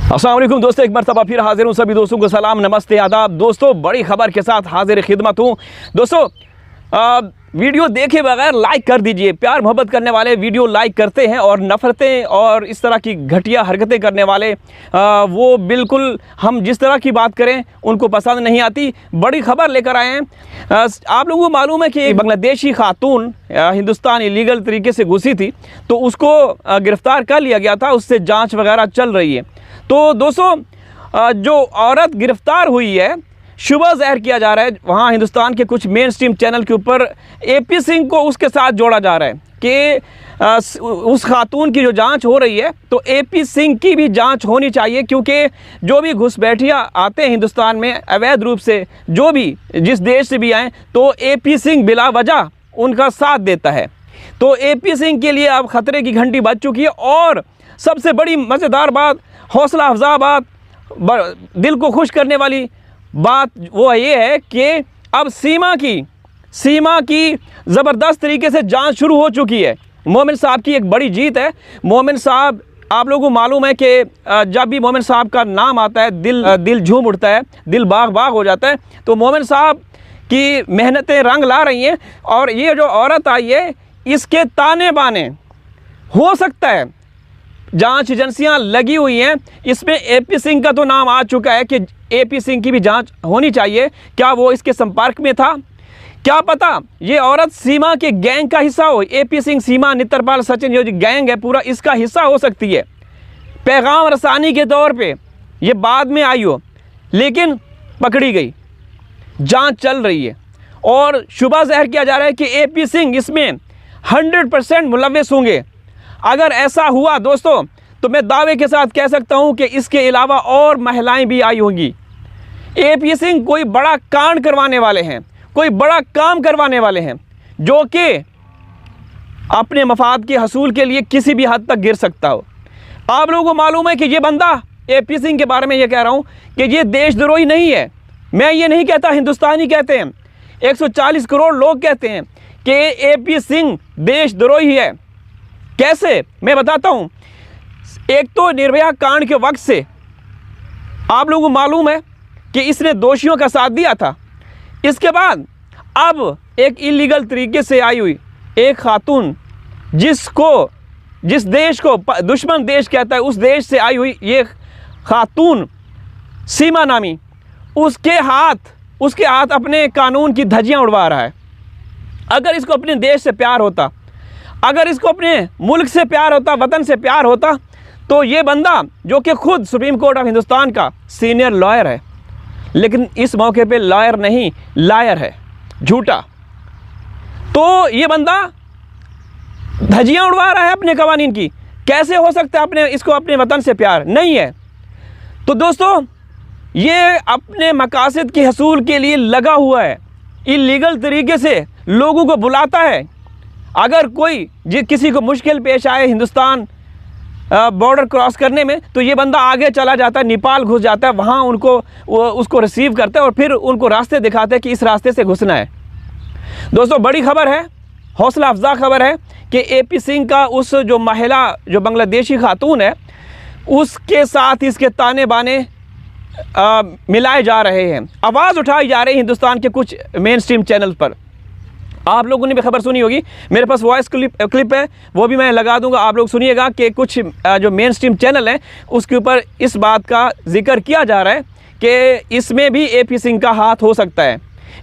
अस्सलाम वालेकुम दोस्तों, एक मरतबा फिर हाजिर हूँ। सभी दोस्तों को सलाम, नमस्ते, आदाब। दोस्तों बड़ी खबर के साथ हाजिर खिदमत हूँ। दोस्तों वीडियो देखे बगैर लाइक कर दीजिए। प्यार मोहब्बत करने वाले वीडियो लाइक करते हैं और नफ़रतें और इस तरह की घटिया हरकतें करने वाले वो बिल्कुल हम जिस तरह की बात करें उनको पसंद नहीं आती। बड़ी खबर लेकर आए हैं। आप लोगों को मालूम है कि एक बांग्लादेशी खातून हिंदुस्तान इलीगल तरीके से घुसी थी, तो उसको गिरफ़्तार कर लिया गया था। उससे जाँच वगैरह चल रही है। तो दोस्तों जो औरत गिरफ़्तार हुई है, शुबह ज़ाहिर किया जा रहा है वहाँ हिंदुस्तान के कुछ मेन स्ट्रीम चैनल के ऊपर AP सिंह को उसके साथ जोड़ा जा रहा है कि उस खातून की जो जांच हो रही है तो AP सिंह की भी जांच होनी चाहिए, क्योंकि जो भी घुसपैठिया आते हैं हिंदुस्तान में अवैध रूप से, जो भी जिस देश से भी आएँ, तो AP सिंह बिला वजह उनका साथ देता है। तो AP सिंह के लिए अब ख़तरे की घंटी बज चुकी है। और सबसे बड़ी मज़ेदार बात, हौसला अफजा बात, दिल को खुश करने वाली बात वो ये है कि अब सीमा की ज़बरदस्त तरीके से जांच शुरू हो चुकी है। मोमिन साहब की एक बड़ी जीत है। मोमिन साहब, आप लोगों को मालूम है कि जब भी मोमिन साहब का नाम आता है दिल झूम उठता है, दिल बाग बाग हो जाता है। तो मोमिन साहब की मेहनतें रंग ला रही हैं। और ये जो औरत आई है, इसके ताने बाने हो सकता है जांच एजेंसियां लगी हुई हैं। इसमें AP सिंह का तो नाम आ चुका है कि AP सिंह की भी जांच होनी चाहिए। क्या वो इसके संपर्क में था? क्या पता ये औरत सीमा के गैंग का हिस्सा हो। AP सिंह, सीमा, नित्रपाल, सचिन, ये जो गैंग है पूरा, इसका हिस्सा हो सकती है। पैगाम रसानी के तौर पे ये बाद में आई हो, लेकिन पकड़ी गई। जांच चल रही है और शुबह ज़ाहिर किया जा रहा है कि AP सिंह इसमें 100% मुलव्वस होंगे। अगर ऐसा हुआ दोस्तों, तो मैं दावे के साथ कह सकता हूं कि इसके अलावा और महिलाएं भी आई होंगी। AP सिंह कोई बड़ा कांड करवाने वाले हैं, कोई बड़ा काम करवाने वाले हैं, जो कि अपने मफाद के हसूल के लिए किसी भी हद तक गिर सकता हो। आप लोगों को मालूम है कि ये बंदा, AP सिंह के बारे में ये कह रहा हूं कि ये देशद्रोही नहीं है। मैं ये नहीं कहता, हिंदुस्तानी कहते हैं, 140 करोड़ लोग कहते हैं कि AP सिंह देशद्रोही है। कैसे, मैं बताता हूं। एक तो निर्भया कांड के वक्त से आप लोगों को मालूम है कि इसने दोषियों का साथ दिया था। इसके बाद अब एक इलीगल तरीके से आई हुई एक खातून, जिस देश को दुश्मन देश कहता है, उस देश से आई हुई ये खातून सीमा नामी, उसके हाथ अपने कानून की धज्जियां उड़वा रहा है। अगर इसको अपने देश से प्यार होता, अगर इसको अपने मुल्क से प्यार होता, वतन से प्यार होता, तो ये बंदा, जो कि खुद सुप्रीम कोर्ट ऑफ हिंदुस्तान का सीनियर लॉयर है, लेकिन इस मौके पे लॉयर नहीं लायर है, झूठा, तो ये बंदा धज्जियां उड़वा रहा है अपने कवानीन की। कैसे हो सकता है इसको अपने वतन से प्यार नहीं है? तो दोस्तों ये अपने मकासद के हसूल के लिए लगा हुआ है, इलीगल तरीके से लोगों को बुलाता है। अगर कोई किसी को मुश्किल पेश आए हिंदुस्तान बॉर्डर क्रॉस करने में, तो ये बंदा आगे चला जाता है, नेपाल घुस जाता है, वहाँ उसको रिसीव करता है और फिर उनको रास्ते दिखाते हैं कि इस रास्ते से घुसना है। दोस्तों बड़ी खबर है, हौसला अफजा खबर है कि AP सिंह का उस जो महिला, जो बांग्लादेशी खातून है, उसके साथ इसके ताने बाने मिलाए जा रहे हैं। आवाज़ उठाई जा रही है हिंदुस्तान के कुछ मेन स्ट्रीम चैनल पर। आप लोगों ने भी खबर सुनी होगी, मेरे पास वॉइस क्लिप है, वो भी मैं लगा दूंगा। आप लोग सुनिएगा कि कुछ जो मेन स्ट्रीम चैनल हैं उसके ऊपर इस बात का जिक्र किया जा रहा है कि इसमें भी AP सिंह का हाथ हो सकता है।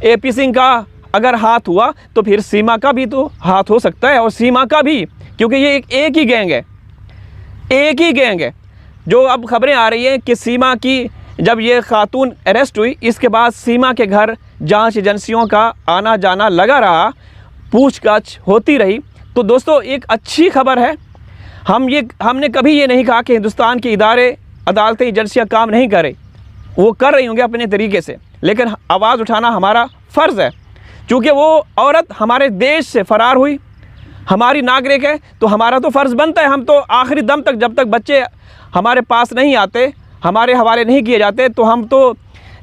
AP सिंह का अगर हाथ हुआ तो फिर सीमा का भी तो हाथ हो सकता है, और सीमा का भी, क्योंकि ये एक ही गैंग है। जो अब खबरें आ रही हैं कि सीमा की, जब ये खातून अरेस्ट हुई, इसके बाद सीमा के घर जांच एजेंसियों का आना जाना लगा रहा, पूछताछ होती रही। तो दोस्तों एक अच्छी खबर है। हमने कभी ये नहीं कहा कि हिंदुस्तान के इदारे, अदालतें, एजेंसियां काम नहीं करें, वो कर रही होंगे अपने तरीके से, लेकिन आवाज़ उठाना हमारा फ़र्ज़ है। चूँकि वो औरत हमारे देश से फ़रार हुई, हमारी नागरिक है, तो हमारा तो फ़र्ज़ बनता है, हम तो आखिरी दम तक, जब तक बच्चे हमारे पास नहीं आते, हमारे हवाले नहीं किए जाते, तो हम तो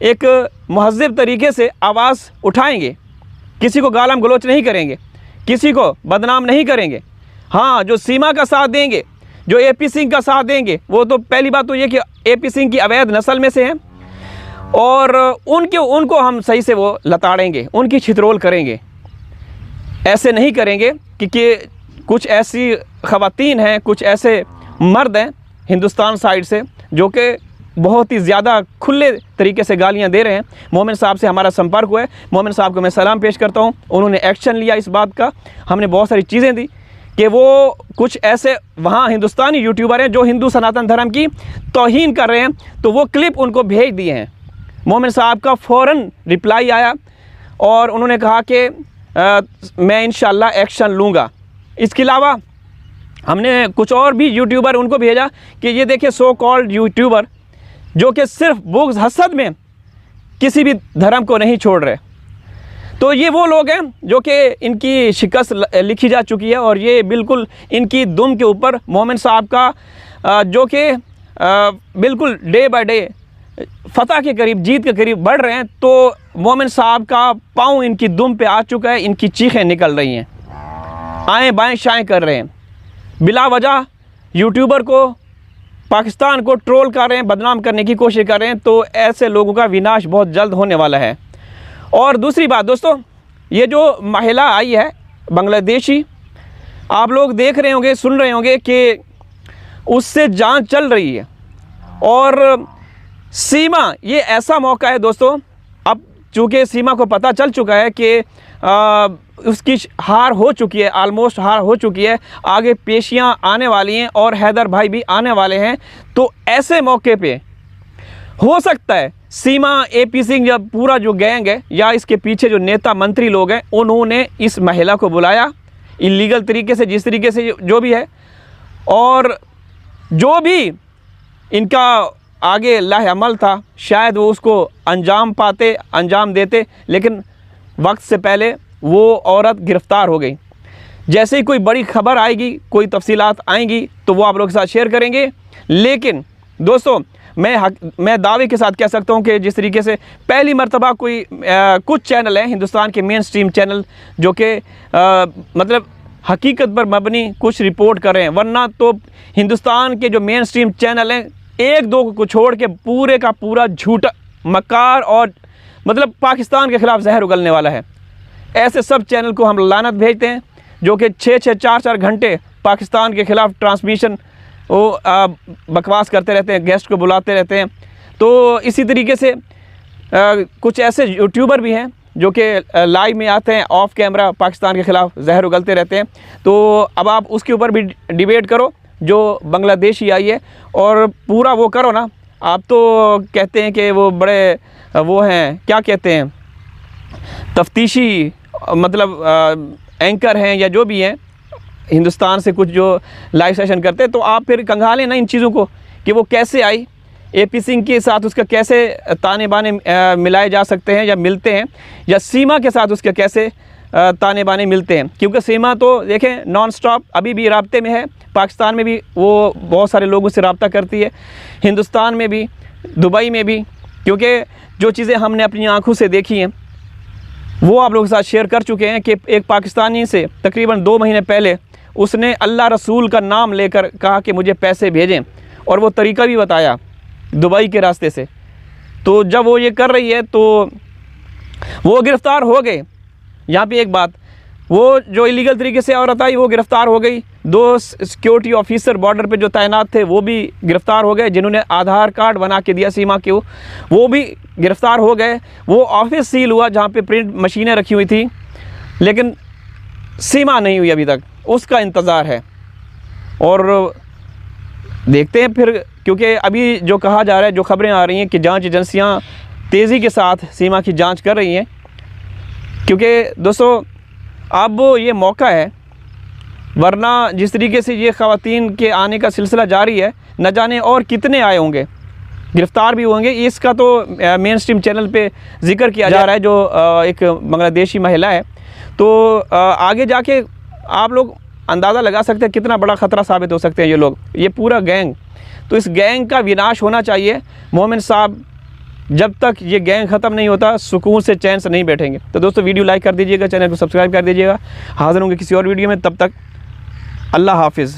एक महज़्ज़ब तरीके से आवाज़ उठाएंगे। किसी को गालम गलोच नहीं करेंगे, किसी को बदनाम नहीं करेंगे। हाँ, जो सीमा का साथ देंगे, जो AP सिंह का साथ देंगे, वो तो पहली बात तो ये कि AP सिंह की अवैध नस्ल में से हैं और उनको हम सही से वो लताड़ेंगे, उनकी छितरोल करेंगे। ऐसे नहीं करेंगे कि कुछ ऐसी ख़वातीन हैं, कुछ ऐसे मर्द हैं हिंदुस्तान साइड से जो कि बहुत ही ज़्यादा खुले तरीके से गालियां दे रहे हैं। मोमिन साहब से हमारा संपर्क हुआ है, मोमिन साहब को मैं सलाम पेश करता हूं। उन्होंने एक्शन लिया इस बात का, हमने बहुत सारी चीज़ें दी कि वो कुछ ऐसे वहाँ हिंदुस्तानी यूट्यूबर हैं जो हिंदू सनातन धर्म की तौहीन कर रहे हैं, तो वो क्लिप उनको भेज दिए हैं। मोमिन साहब का फ़ौरन रिप्लाई आया और उन्होंने कहा कि मैं इंशाल्लाह एक्शन लूँगा। इसके अलावा हमने कुछ और भी यूट्यूबर उनको भेजा कि ये देखिए सो कॉल्ड यूट्यूबर जो कि सिर्फ बुग़्ज़ हसद में किसी भी धर्म को नहीं छोड़ रहे। तो ये वो लोग हैं जो कि इनकी शिकस्त लिखी जा चुकी है और ये बिल्कुल इनकी दुम के ऊपर मोमिन साहब का जो कि बिल्कुल डे बाय डे फ़तह के करीब, जीत के करीब बढ़ रहे हैं। तो मोमिन साहब का पाँव इनकी दुम पे आ चुका है, इनकी चीखें निकल रही हैं, आएँ बाएँ शाएँ कर रहे हैं, बिला वजह यूट्यूबर को, पाकिस्तान को ट्रोल कर रहे हैं, बदनाम करने की कोशिश कर रहे हैं। तो ऐसे लोगों का विनाश बहुत जल्द होने वाला है। और दूसरी बात दोस्तों, ये जो महिला आई है बांग्लादेशी, आप लोग देख रहे होंगे, सुन रहे होंगे कि उससे जांच चल रही है। और सीमा, ये ऐसा मौका है दोस्तों, अब चूँकि सीमा को पता चल चुका है कि उसकी हार हो चुकी है, आलमोस्ट हार हो चुकी है, आगे पेशियां आने वाली हैं और हैदर भाई भी आने वाले हैं। तो ऐसे मौके पे हो सकता है सीमा, AP सिंह या पूरा जो गैंग है या इसके पीछे जो नेता मंत्री लोग हैं, उन्होंने इस महिला को बुलाया इलीगल तरीके से, जिस तरीके से जो भी है, और जो भी इनका आगे लाह अमल था शायद वो उसको अंजाम देते, लेकिन वक्त से पहले वो औरत गिरफ़्तार हो गई। जैसे ही कोई बड़ी खबर आएगी, कोई तफसीलात आएंगी तो वो आप लोगों के साथ शेयर करेंगे। लेकिन दोस्तों मैं दावे के साथ कह सकता हूँ कि जिस तरीके से पहली मर्तबा कुछ चैनल हैं हिंदुस्तान के मेन स्ट्रीम चैनल जो कि मतलब हकीकत पर मबनी कुछ रिपोर्ट कर रहे हैं, वरना तो हिंदुस्तान के जो मेन स्ट्रीम चैनल हैं एक दो को छोड़ के पूरे का पूरा झूठा मकार और मतलब पाकिस्तान के ख़िलाफ़ जहर उगलने वाला है। ऐसे सब चैनल को हम लानत भेजते हैं जो कि 6-6, 4-4 घंटे पाकिस्तान के ख़िलाफ़ ट्रांसमिशन वो बकवास करते रहते हैं, गेस्ट को बुलाते रहते हैं। तो इसी तरीके से कुछ ऐसे यूट्यूबर भी हैं जो कि लाइव में आते हैं, ऑफ कैमरा पाकिस्तान के ख़िलाफ़ जहर उगलते रहते हैं। तो अब आप उसके ऊपर भी डिबेट करो जो बांग्लादेशी आई है, और पूरा वो करो ना। आप तो कहते हैं कि वो बड़े वो हैं, क्या कहते हैं, तफ्तीशी मतलब एंकर हैं या जो भी हैं, हिंदुस्तान से कुछ जो लाइव सेशन करते हैं। तो आप फिर कंगालें ना इन चीज़ों को कि वो कैसे आई, AP सिंह के साथ उसका कैसे ताने बाने मिलाए जा सकते हैं या मिलते हैं, या सीमा के साथ उसके कैसे ताने बाने मिलते हैं। क्योंकि सीमा तो देखें नॉन स्टॉप अभी भी राब्ते में है, पाकिस्तान में भी वो बहुत सारे लोगों से रब्ता करती है, हिंदुस्तान में भी, दुबई में भी। क्योंकि जो चीज़ें हमने अपनी आँखों से देखी हैं वो आप लोगों के साथ शेयर कर चुके हैं कि एक पाकिस्तानी से तकरीबन 2 महीने पहले उसने अल्लाह रसूल का नाम लेकर कहा कि मुझे पैसे भेजें, और वो तरीका भी बताया दुबई के रास्ते से। तो जब वो ये कर रही है तो वो गिरफ़्तार हो गए। यहाँ पे एक बात, वो जो इलीगल तरीके से औरत आई वो गिरफ़्तार हो गई। 2 सिक्योरिटी ऑफिसर बॉर्डर पे जो तैनात थे वो भी गिरफ़्तार हो गए, जिन्होंने आधार कार्ड बना के दिया सीमा के, वो भी गिरफ़्तार हो गए। वो ऑफिस सील हुआ जहाँ पे प्रिंट मशीनें रखी हुई थी, लेकिन सीमा नहीं हुई अभी तक, उसका इंतज़ार है। और देखते हैं फिर, क्योंकि अभी जो कहा जा रहा है, जो खबरें आ रही हैं कि जांच एजेंसियां तेज़ी के साथ सीमा की जांच कर रही हैं। क्योंकि दोस्तों अब ये मौका है, वरना जिस तरीके से ये ख़वातीन के आने का सिलसिला जारी है, न जाने और कितने आए होंगे, गिरफ़्तार भी होंगे। इसका तो मेन स्ट्रीम चैनल पे जिक्र किया जा रहा है, जो एक बांग्लादेशी महिला है। तो आगे जाके आप लोग अंदाज़ा लगा सकते हैं कितना बड़ा ख़तरा साबित हो सकते हैं ये लोग, ये पूरा गैंग। तो इस गैंग का विनाश होना चाहिए। मोमिन साहब जब तक ये गैंग ख़त्म नहीं होता सुकून से चैन से नहीं बैठेंगे। तो दोस्तों वीडियो लाइक कर दीजिएगा, चैनल को सब्सक्राइब कर दीजिएगा। हाज़िर होंगे किसी और वीडियो में, तब तक अल्लाह हाफिज़।